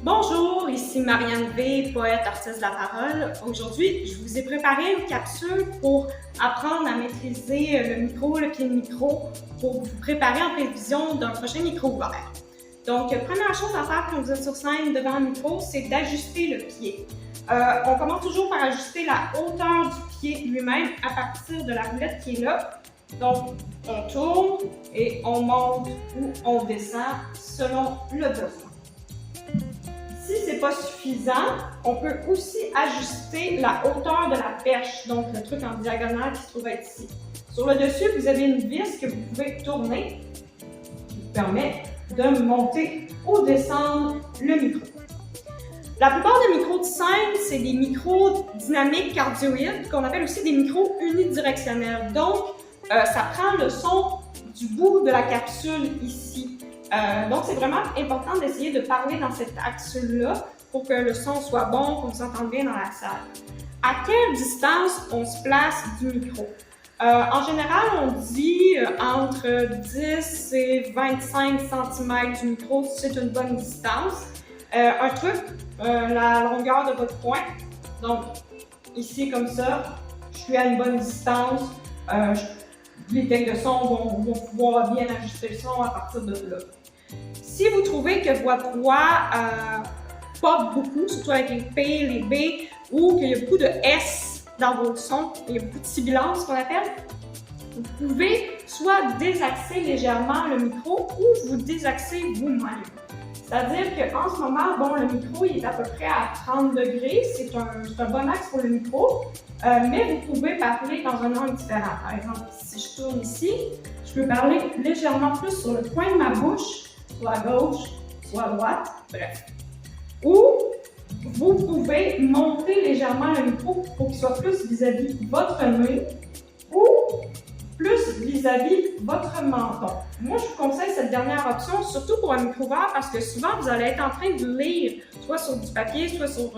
Bonjour, ici Marianne V, poète artiste de la parole. Aujourd'hui, je vous ai préparé une capsule pour apprendre à maîtriser le micro, le pied de micro, pour vous préparer en prévision d'un prochain micro ouvert. Donc, première chose à faire quand vous êtes sur scène devant le micro, c'est d'ajuster le pied. On commence toujours par ajuster la hauteur du pied lui-même à partir de la roulette qui est là. Donc, on tourne et on monte ou on descend selon le besoin. Si ce n'est pas suffisant, on peut aussi ajuster la hauteur de la perche, donc le truc en diagonale qui se trouve être ici. Sur le dessus, vous avez une vis que vous pouvez tourner qui vous permet de monter ou descendre le micro. La plupart des micros de scène, c'est des micros dynamiques cardioïdes, qu'on appelle aussi des micros unidirectionnels. Donc, ça prend le son du bout de la capsule ici. Donc, c'est vraiment important d'essayer de parler dans cette capsule-là pour que le son soit bon, qu'on s'entende bien dans la salle. À quelle distance on se place du micro? En général, on dit entre 10 et 25 cm du micro, c'est une bonne distance. Un truc, la longueur de votre poing. Donc, ici comme ça, je suis à une bonne distance. Les techs de son vont pouvoir bien ajuster le son à partir de là. Si vous trouvez que votre voix pop beaucoup, surtout avec les P, les B, ou qu'il y a beaucoup de S dans votre son, il y a beaucoup de sibilance qu'on appelle, vous pouvez soit désaxer légèrement le micro ou vous désaxer vous-même. C'est-à-dire qu'en ce moment, bon, le micro il est à peu près à 30 degrés, c'est un bon axe pour le micro, mais vous pouvez parler dans un angle différent. Par exemple, si je tourne ici, je peux parler légèrement plus sur le coin de ma bouche, soit à gauche, soit à droite, bref. Ou vous pouvez monter légèrement le micro pour qu'il soit plus vis-à-vis votre nez ou plus vis-à-vis votre menton. Moi, je vous conseille cette dernière option, surtout pour un micro ouvert, parce que souvent, vous allez être en train de lire, soit sur du papier, soit sur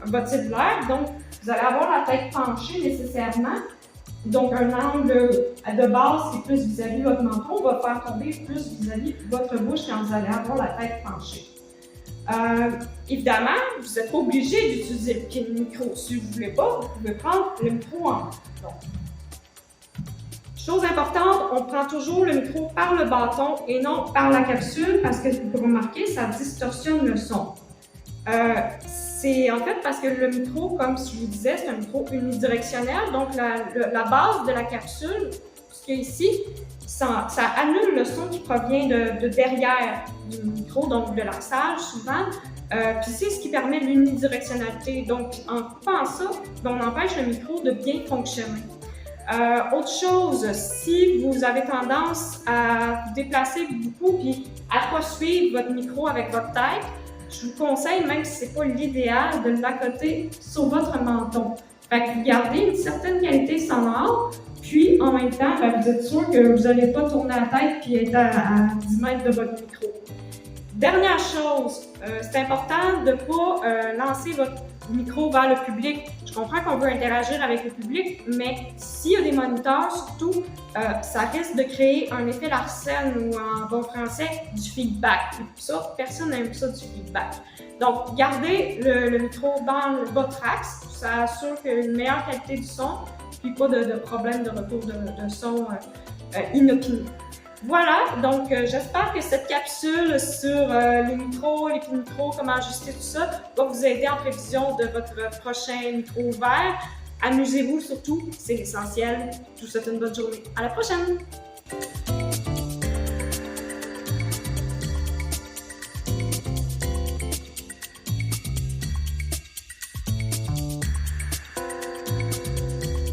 votre cellulaire. Donc, vous allez avoir la tête penchée nécessairement. Donc, un angle de base qui est plus vis-à-vis votre menton va faire tomber plus vis-à-vis votre bouche quand vous allez avoir la tête penchée. Évidemment, vous n'êtes pas obligé d'utiliser le pied de micro. Si vous ne voulez pas, vous pouvez prendre le micro en main. Chose importante, on prend toujours le micro par le bâton et non par la capsule parce que vous pouvez remarquer, ça distorsionne le son. C'est en fait parce que le micro, comme je vous disais, c'est un micro unidirectionnel, donc la base de la capsule, ce qu'il y a ici, ça annule le son qui provient de derrière du micro, donc de la salle souvent, puis c'est ce qui permet l'unidirectionnalité. Donc en coupant ça, on empêche le micro de bien fonctionner. Autre chose, si vous avez tendance à vous déplacer beaucoup puis à pas suivre votre micro avec votre tête, je vous conseille, même si c'est pas l'idéal, de l'accoter sur votre menton. Fait que vous gardez une certaine qualité sonore, puis en même temps, vous êtes sûr que vous n'allez pas tourner la tête puis être à 10 mètres de votre micro. Dernière chose, c'est important de ne pas lancer votre micro vers le public. Je comprends qu'on veut interagir avec le public, mais s'il y a des moniteurs, surtout, ça risque de créer un effet Larsen ou en bon français, du feedback. Ça, personne n'aime ça, du feedback. Donc, gardez le micro dans votre axe, ça assure qu'il y a une meilleure qualité du son, puis pas de problème de retour de son inopiné. Voilà, donc j'espère que cette capsule sur les micros, les micros, comment ajuster tout ça, va vous aider en prévision de votre prochain micro ouvert. Amusez-vous surtout, c'est l'essentiel. Je vous souhaite une bonne journée. À la prochaine!